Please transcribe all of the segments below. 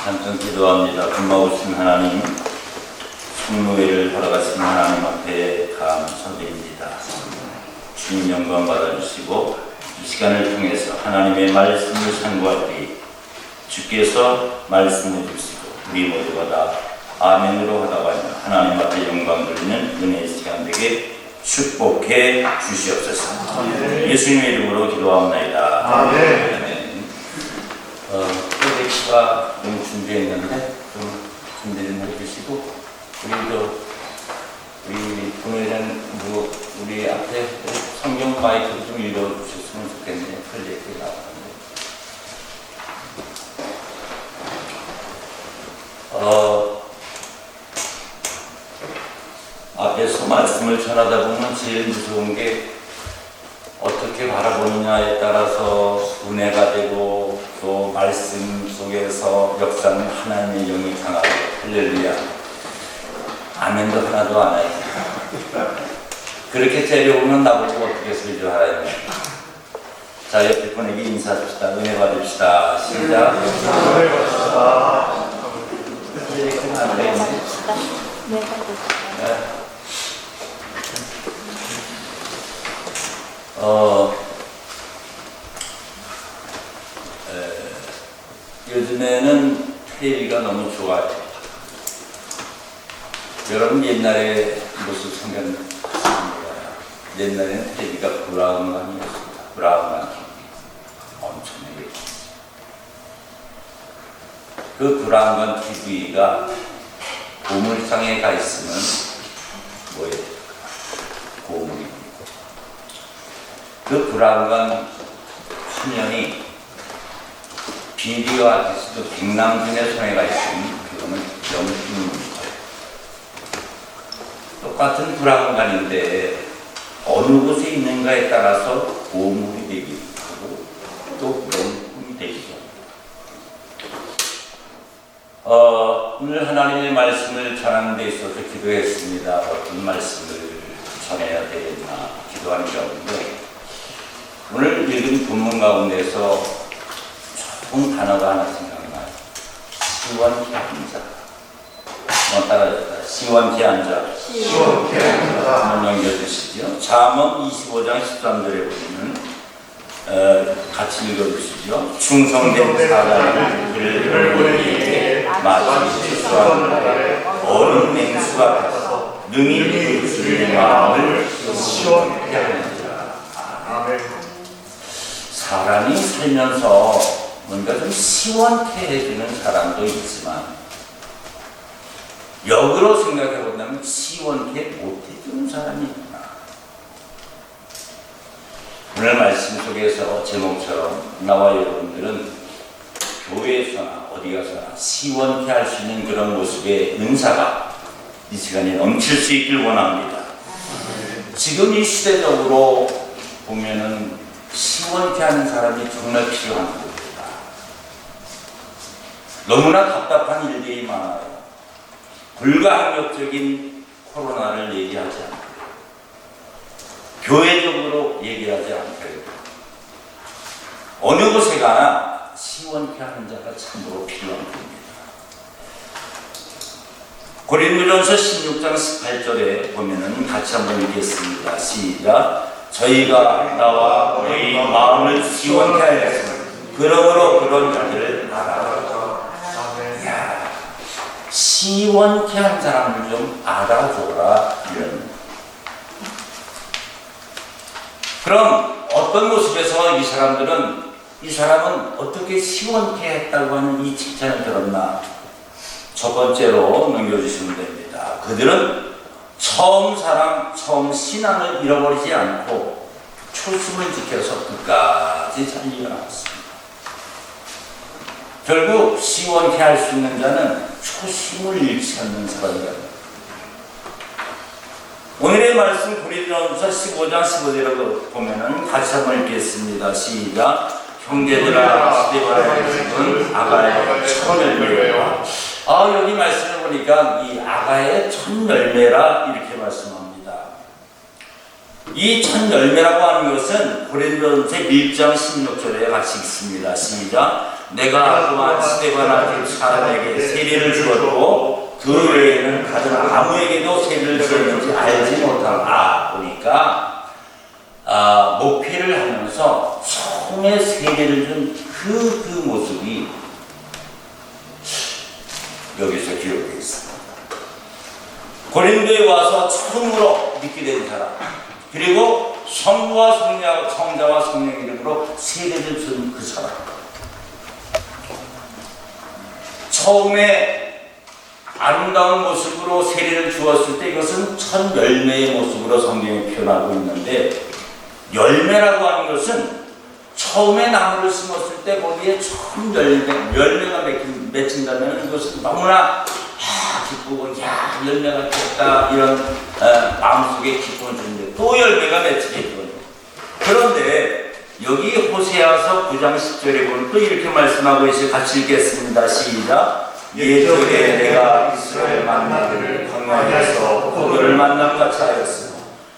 잠깐 기도합니다. 금마오신 하나님, 성노예를 하러 가신 하나님 앞에 감사드립니다. 주님 영광 받아주시고 이 시간을 통해서 하나님의 말씀을 상고할 때 주께서 말씀해 주시고 우리 모두가 다 아멘으로 하다가 하나님 앞에 영광 돌리는 은혜의 시간 되게 축복해 주시옵소서. 예수님의 이름으로 기도합니다. 아멘. 프로젝트가 좀 준비했는데 좀 준비를 해주시고 우리 분회장 우리 앞에 성경 마이크 좀 읽어주셨으면 좋겠네요. 프로젝트에 나왔는데 앞에서 말씀을 전하다 보면 제일 무서운 게 어떻게 바라보느냐에 따라서 은혜가 되고 또 말씀 속에서 역사는 하나님의 영이 강하고 할렐루야 아멘도 하나도 안 해요. 그렇게 재려오면 나보고 어떻게 소리 줄 알아요. 자, 옆에 분에게 인사 줍시다. 은혜 받읍시다. 시작. 은혜 받읍시다. 프로젝트는 안 되겠네. 네, 받읍시다. 요즘에는 텔레비가 너무 좋아요. 여러분 옛날에 모습 생각나십니까? 옛날에는 텔레비가 브라운관이었습니다. 브라운관 TV. 엄청나게. 그 브라운관 TV가 고물상에 가 있으면 뭐예요? 고물입니다. 그 브라운관 화면이 비디오 아티스트 백남준의 손에 가 있으면 그거는 명품입니다. 똑같은 브라운관인데 어느 곳에 있는가에 따라서 고물이 되기도 하고 또 명품이 되기도 합니다. 오늘 하나님의 말씀을 전하는 데 있어서 기도했습니다. 어떤 말씀을 전해야 되겠나 기도하는 가운데 오늘 읽은 본문 가운데서 좋은 단어가 하나 생각나요. 시원케 앉아. 따라합시다. 시원케 앉아. 시원케 앉아. 한번 넘겨주시죠. 잠언 25장 13절에 보시면 같이 읽어주시죠. 충성된 사람을 그를 보내기에 마치 실수하는 날에 어린 맹수가 같아서 능히 그 주의 마음을 시원케 하느니라. 아멘. 사람이 살면서 뭔가 좀 시원케 해주는 사람도 있지만 역으로 생각해 본다면 시원케 못해주는 사람이 있구나. 오늘 말씀 속에서 제목처럼 나와 여러분들은 교회에서나 어디 가서나 시원케 할 수 있는 그런 모습의 은사가 이 시간에 넘칠 수 있길 원합니다. 지금 이 시대적으로 보면은 시원케 하는 사람이 정말 필요한 겁니다. 너무나 답답한 일들이 많아요. 불가항력적인 코로나를 얘기하지 않고 교회적으로 얘기하지 않고 어느 곳에 가나 시원케 하는 자가 참으로 필요한 겁니다. 고린도전서 16장 18절에 보면은 같이 한번 읽겠습니다. 시작. 저희가 나와 너희 마음을 시원케 하였으니 그러므로 그런 자들을 알아라. 시원케 한 사람을 좀 알아줘라. 그럼 어떤 모습에서 이 사람은 어떻게 시원케 했다고 하는 이 칭찬을 들었나? 첫 번째로 넘겨주시면 됩니다. 그들은 처음 신앙을 잃어버리지 않고 초심을 지켜서 끝까지 잘 이어나갔습니다. 결국 시원케 할 수 있는 자는 초심을 잃지 않는 사람이다. 오늘의 말씀 고린도전서 15장 15절을 보면은 같이 한번 읽겠습니다. 시작. 형제들아 스데반의 집은 아가의 첫 열매라. 여기 말씀을 보니까 이 아가의 첫 열매라 이렇게 말씀합니다. 이 첫 열매라고 하는 것은 고린도전서 1장 16절에 같이 읽습니다. 시작. 내가 또한 스데바나 집 사람에게 세례를 주었고 그 외에는 다른 아무에게도 세례를 주었는지 알지 못하다 보니까 목회를 하면서 처음에 세례를 준 그 모습이 여기서 기록되어 있습니다. 고린도에 와서 처음으로 믿게 된 사람, 그리고 성부와 성자와 성령 이름으로 세례를 준 그 사람, 처음에 아름다운 모습으로 세례를 주었을 때 이것은 첫 열매의 모습으로 성경이 표현하고 있는데, 열매라고 하는 것은 처음에 나무를 심었을 때 거기에 처음 열매가 맺힌다면 이것은 너무나 기쁘고 열매가 폈다 이런 마음속에 기쁨을 주는데 또 열매가 맺히겠거든요. 그런데 여기 호세아서 9장 10절에 보면 또 이렇게 말씀하고 있어요. 같이 읽겠습니다. 시작. 옛적에 내가 이스라엘 만나기를 광야에서 포도를 만남 같이 하였으며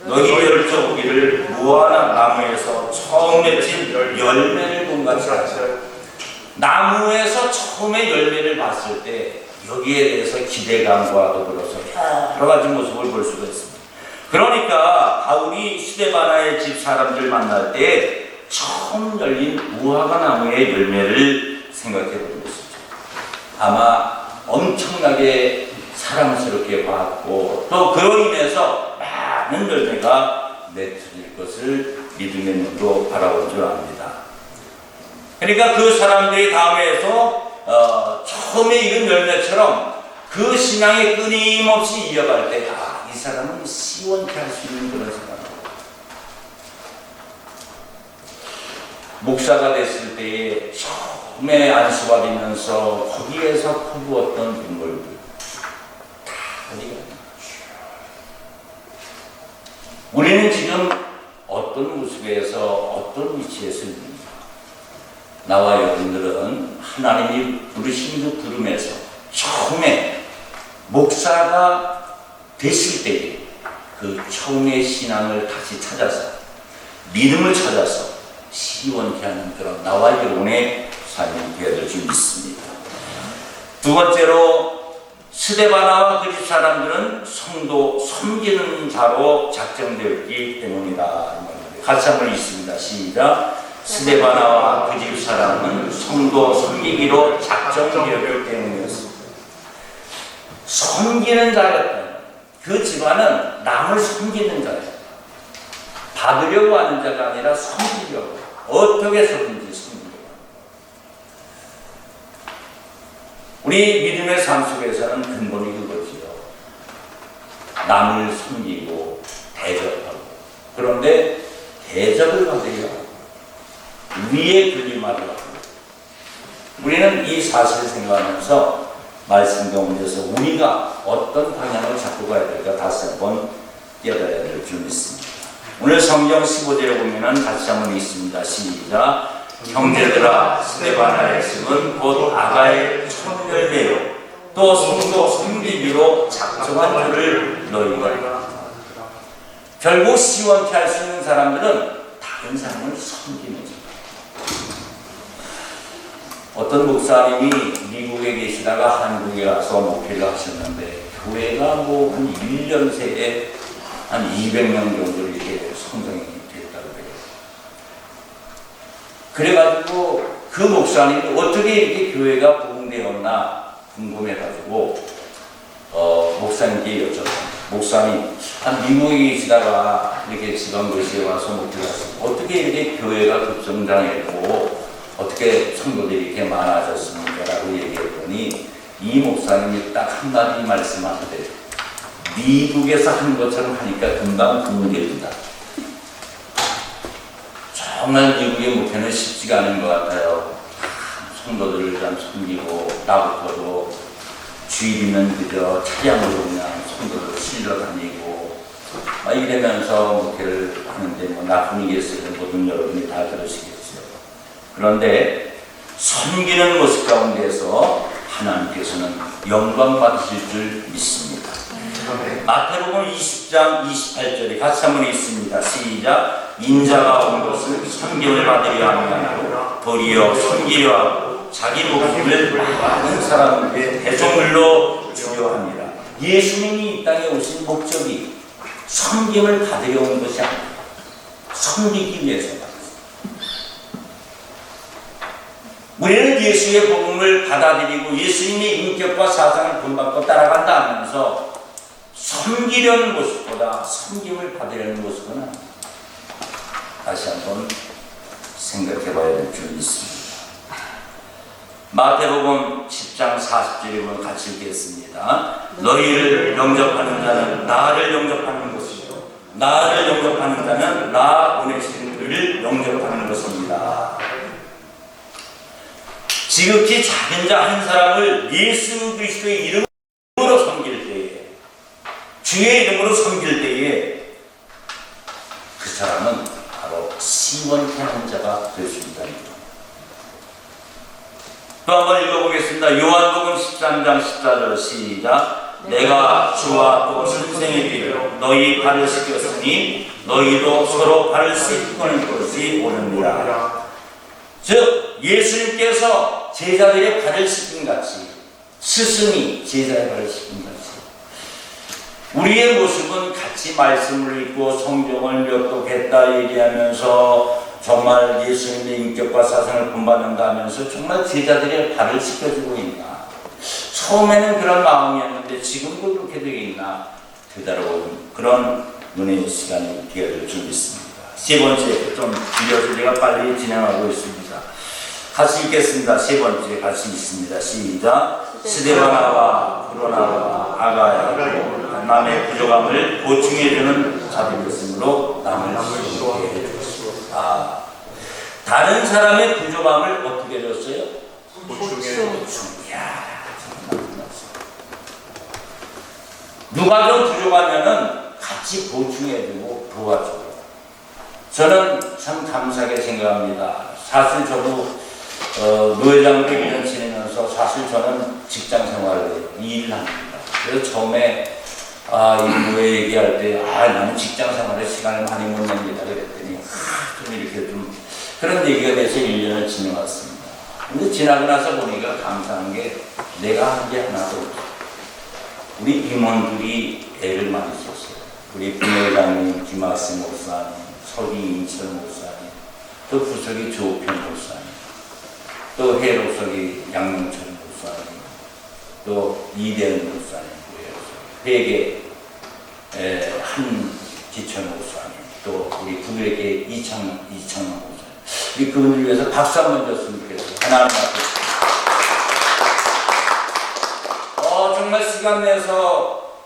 너희 열조기를 무화과 나무에서 처음 맺힌 열매를 본 같이 하였으며, 나무에서 처음에 열매를 봤을 때 여기에 대해서 기대감과 더불어서 여러 가지 모습을 볼 수가 있습니다. 그러니까 바울이 스데바나의 집 사람들 만날 때 처음 열린 무화과 나무의 열매를 생각해 보는 것이죠. 아마 엄청나게 사랑스럽게 봤고 또 그로 인해서 많은 열매가 맺혀질 것을 믿음의 눈으로 바라본 줄 압니다. 그러니까 그 사람들이 다음에서 처음에 익은 열매처럼 그 신앙이 끊임없이 이어갈 때 이 사람은 시원케 할 수 있는 그런 사람. 목사가 됐을 때에 처음에 안수받으면서 거기에서 퍼부었던 눈물들 다 어디가 있나? 우리는 지금 어떤 모습에서 어떤 위치에서 있는가? 나와 여러분들은 하나님이 부르신 그 부름에서 처음에 목사가 됐을 때에 그 처음의 신앙을 다시 찾아서 믿음을 찾아서 시원케 하는 그런 나와 여러분의 삶이 되어야 될 줄 믿습니다. 두 번째로 스데바나와 그 집 사람들은 성도 섬기는 자로 작정되었기 때문이다. 같이 한번 읽습니다. 시작. 스데바나와 그 집 사람은 성도 섬기기로 작정되었기 때문이었습니다. 섬기는 자였다. 그 집안은 남을 섬기는 자예요. 받으려고 하는 자가 아니라 섬기려고. 어떻게 섬기는지 섬기려고. 우리 믿음의 삶 속에서는 근본이 그거지요. 남을 섬기고 대접하고. 그런데 대접을 받으려고 위에 군림하려 하고. 우리는 이 사실을 생각하면서 말씀 가운데서 우리가 어떤 방향을 잡고 가야 될까 다시 한번 깨달아야 될 줄 믿습니다. 오늘 성경 15절에 보면은 같이 한번 읽습니다. 시작. 형제들아, 스데바나의 집은 곧 아가의 첫 열매요 또 성도 섬기기로 작정한 줄을 너희가. 결국 시원케 할 수 있는 사람들은 다른 사람을 섬기는 자. 어떤 목사님이 미국에 계시다가 한국에 가서 목회를 하셨는데 교회가 뭐 한 1년 새에 한 200명 정도 이렇게 성장이 됐다고 그래요. 그래가지고 그 목사님이 어떻게 이렇게 교회가 부흥되었나 궁금해가지고 목사님께 여쭤봤어요. 목사님, 한 미국에 계시다가 이렇게 지방도시에 와서 목회를 하셨어요. 어떻게 이렇게 교회가 급성장했고 어떻게 성도들이 이렇게 많아졌습니까? 라고 얘기했더니 이 목사님이 딱 한마디 말씀하는데 미국에서 하는 것처럼 하니까 금방 부흥된다. 정말 미국의 목회는 쉽지가 않은 것 같아요. 성도들을 좀 섬기고 나부터도 주일이면 그저 차량으로 그냥 성도들 실려 다니고 막 이러면서 목회를 하는데 뭐 나쁜 얘기했어요. 모든 여러분이 다 들으시겠죠. 그런데 섬기는 모습 가운데서 하나님께서는 영광 받으실 줄 믿습니다. 마태복음 20장 28절에 같이 한번 읽습니다. 시작. 인자가 온 것은 섬김을 받으려 하는 게 아니라 도리어 섬기려 하고 자기 목숨을 많은 사람에게 대속물로 주려 합니다. 예수님이 이 땅에 오신 목적이 섬김을 받으려 온 것이 아닙니다. 섬기기 위해서. 우리는 예수의 복음을 받아들이고 예수님의 인격과 사상을 본받고 따라간다 하면서 섬기려는 모습보다 섬김을 받으려는 모습은 다시 한번 생각해 봐야 될 줄이 있습니다. 마태복음 10장 40절에 보면 같이 읽겠습니다. 너희를 영접하는 자는 나를 영접하는 것이요 나를 영접하는 자는 나 보내신 그를 영접하는 것입니다. 지극히 작은 자 한 사람을 예수 그리스도의 이름으로 섬길 때에, 주의 이름으로 섬길 때에 그 사람은 바로 시원케 하는 자가 될 수 있습니다. 또 한번 읽어보겠습니다. 요한복음 13장 14절 시작. 내가 주와 또 선생에게 너희 발을 씻겼으니 너희도 서로 발을 씻고는 것이 옳으니라. 즉 예수님께서 제자들의 발을 씻긴 같이 스승이 제자의 발을 씻긴 같이 우리의 모습은 같이 말씀을 읽고 성경을 몇 도 뱉다 얘기하면서 정말 예수님의 인격과 사상을 본받는다 하면서 정말 제자들의 발을 씻겨주고 있나? 처음에는 그런 마음이었는데 지금도 그렇게 되겠나? 되돌아보는 그런 눈의 시간이 되어질 줄 믿습니다. 세 번째, 좀 길어서 제가 빨리 진행하고 있습니다. 같이 읽겠습니다. 세 번째 같이 읽습니다. 시작. 스데바나와 브로나와 아가야로 남의 부족함을 보충해주는 자들 것으로 남을 시원케 해주었습니다. 다른 사람의 부족함을 어떻게 해줬어요? 누가 좀 부족하면은 같이 보충해주고 도와주고. 저는 참 감사하게 생각합니다. 사실 저도 노회장으로 1년 지내면서 사실 저는 직장 생활을 2일 합니다. 그래서 처음에 이 노회 얘기할 때 나는 직장 생활에 시간을 많이 못 냅니다. 그랬더니 좀 이렇게 좀 그런 얘기가 돼서 1년을 지내왔습니다. 근데 지나고 나서 보니까 감사한 게 내가 한 게 하나도 없어요. 우리 임원들이 애를 많이 썼어요. 우리 부회장님 김학생 목사님, 서기 인천 목사님, 또 부석이 조편 목사님, 또 해로석이 양명철 목사님, 또 이대현 목사님, 회계 한 기천 목사님, 또 우리 북일계 이창만 목사님, 우리 그분을 위해서 박수 한번 줬으면 좋겠어요. 하나님 앞에. 정말 시간 내서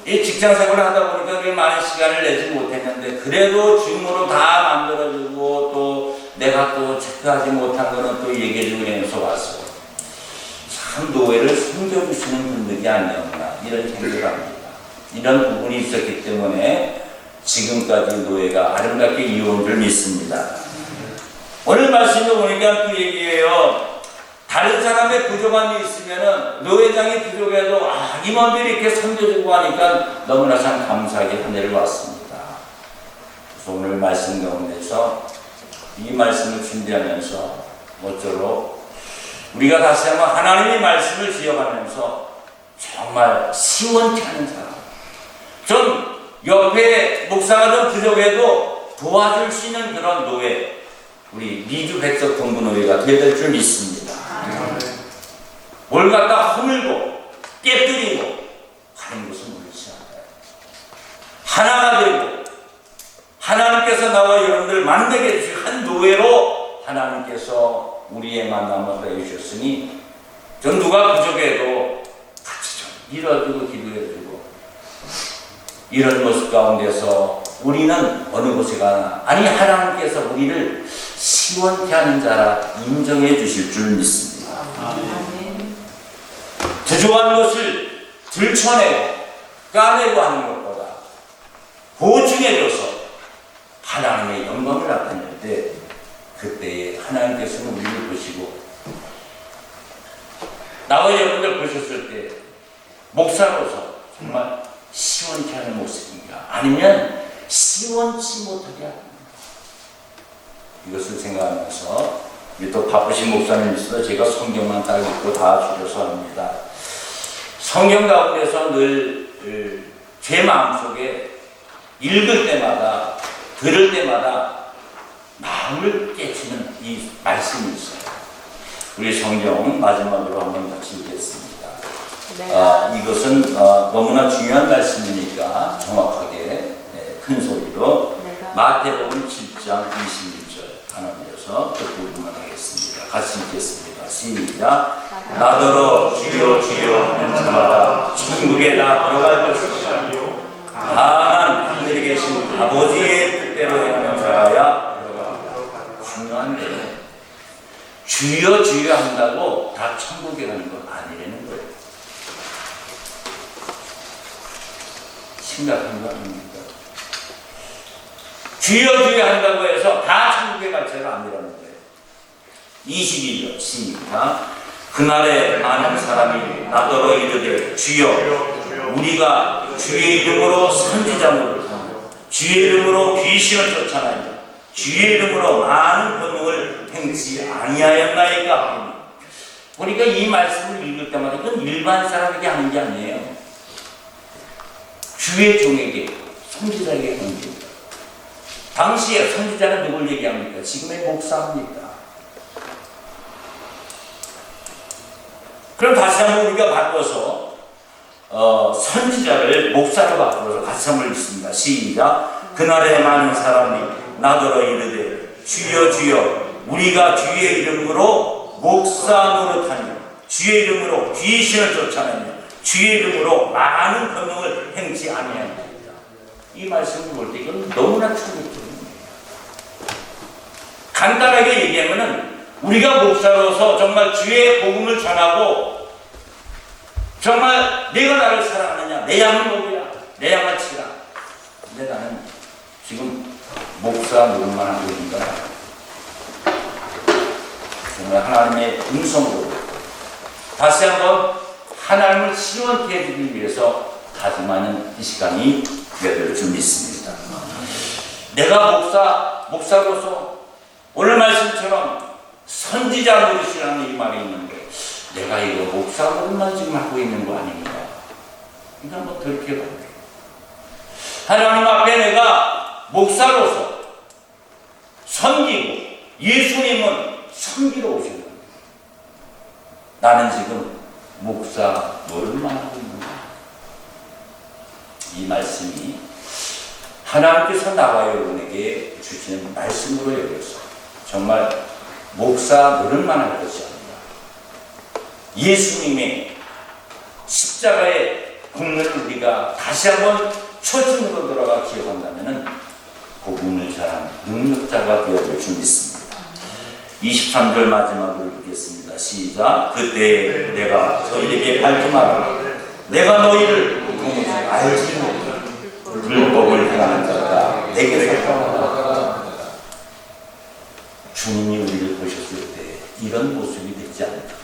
이 직장 생활을 하다 보니까 그렇게 많은 시간을 내지 못했는데 그래도 줌으로 다 만들어주고 또 내가 또 체크하지 못한 거는 또 얘기해주고 이러면서 왔어요. 참 노예를 섬겨주시는 분들이 아니었나 이런 생각을 합니다. 이런 부분이 있었기 때문에 지금까지 노예가 아름답게 이어온 줄 믿습니다. 오늘 말씀을 보니까 그 얘기예요. 다른 사람의 부족함이 있으면은 노회장이 부족해도 임원들이 이렇게 섬겨주고 하니까 너무나 참 감사하게 한 해를 왔습니다. 그래서 오늘 말씀 가운데서 이 말씀을 준비하면서 모쪼록 우리가 다시 한번 하나님의 말씀을 기억하면서 정말 시원케 하는 사람, 좀 옆에 목사가 좀 부족해도 도와줄 수 있는 그런 노예, 우리 미주 백석 동부 노예가 되어야 될 줄 믿습니다. 뭘 갖다 허물고 깨뜨리고 하는 것은 옳지 않아요. 하나가 되고 하나님께서 나와 여러분들 만나게 해주신 한 노예로 하나님께서 우리의 만남을 해주셨으니 전 누가 부족해도 같이 좀 밀어주고 기도해주고 이런 모습 가운데서 우리는 어느 곳에 가나 아니 하나님께서 우리를 시원케 하는 자라 인정해 주실 줄 믿습니다. 부족한 것을 들춰내고 까내고 하는 것보다 보충해줘서 하나님의 영광을 나타낼 때 그때에 하나님께서는 우리를 보시고 나와 여러분들 보셨을 때 목사로서 정말 시원케 하는 모습인가 아니면 시원치 못하게 합니다. 이것을 생각하면서 또 바쁘신 목사님 있어서 제가 성경만 딱 읽고 다 줄여서 합니다. 성경 가운데서 늘 제 마음속에 읽을 때마다 들을 때마다 마음을 깨치는 이 말씀이 있어요. 우리 성경 마지막으로 한번 같이 읽겠습니다. 이것은 너무나 중요한 말씀이니까 정확하게 큰 소리로 마태복음 7장 21절 하나님께서 그 부분만 하겠습니다. 같이 읽겠습니다. 시작. 나더러 주여 주여 하는 자마다 천국에나 들어갈 것이다. 다만 하늘에 계신 아버지의 뜻대로 행하는 자라야 중요한데 주여 주여 한다고 다 천국에 가는 건 아니라는 거예요. 심각한 거 아닙니까? 주여 주여 한다고 해서 다 천국에 갈 자가 아니라는 거예요. 22절 시작. 그날에 많은 사람이 나더러 이르되 주여 우리가 주의 이름으로 선지자 노릇하며 주의 이름으로 귀신을 쫓아내며 주의 이름으로 많은 권능을 행치 아니하였나이까. 보니까 이 말씀을 읽을 때마다 그건 일반 사람에게 하는 게 아니에요. 주의 종에게, 선지자에게 하는 겁니다. 당시에 선지자는 누굴 얘기합니까? 지금의 목사입니다. 그럼 다시 한번 우리가 바꿔서 선지자를 목사로 바꾸어서 같이 한번 읽습니다. 시작. 그날에 많은 사람이 나더러 이르되 주여 주여 우리가 주의 이름으로 목사 노릇하며 주의 이름으로 귀신을 쫓아내며 주의 이름으로 많은 권능을 행치 아니하니이다. 이 말씀을 볼 때 이건 너무나 충격적입니다. 간단하게 얘기하면은 우리가 목사로서 정말 주의 복음을 전하고 정말 내가 나를 사랑하느냐, 내 양은 뭐야, 내 양을 치라. 근데 나는 지금 목사 노릇만 하고 있는가? 정말 하나님의 음성으로 다시 한번 하나님을 시원케 해주기 위해서 다짐하는 이 시간이 되어질 줄 믿습니다. 내가 목사로서 오늘 말씀처럼 선지자 노릇이라는 이 말이 있는데 내가 이거 목사 노릇만 지금 하고 있는 거 아닌가? 이거 한번 돌이켜봐야 돼. 하나님 앞에 내가 목사로서 섬기고 예수님은 섬기러 오신 겁니다. 나는 지금 목사 노릇만 하고 있는 거야. 이 말씀이 하나님께서 나와 여러분에게 주시는 말씀으로 여겨서 정말 목사 노릇만 할 것이 아니라 예수님의 십자가의 공로를 우리가 다시 한번 초심으로 돌아가 기억한다면 복음을 잘한 능력자가 되어질 줄 믿습니다. 23절 마지막으로 읽겠습니다. 시작. 그때 내가 저희에게 밝히마라. 내가 너희를 공의를 알지 못한 불법을 행하는 자가 내게 살펴라. 주님이 우리를 보셨을 때 이런 모습이 되지 않을까.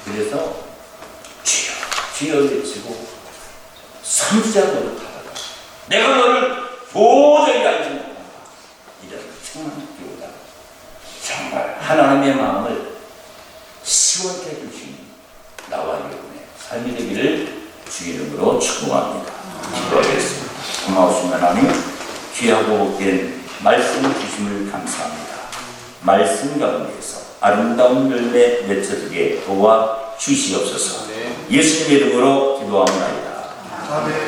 그래서 주여 주여 외치고 선지자 노릇하다가 내가 너를 도저히 알지 못한다. 이런 충만한 기호다. 정말 하나님의 마음을 시원케 해주시는 나와 여러분의 삶이 되기를 주의 이름으로 축복합니다. 기도하겠습니다. 고마우신 하나님, 귀하고 복된 말씀을 주심을 감사합니다. 말씀 가운데서 아름다운 열매 맺혀지게 도와 주시옵소서. 예수님의 이름으로 기도합니다. 아멘.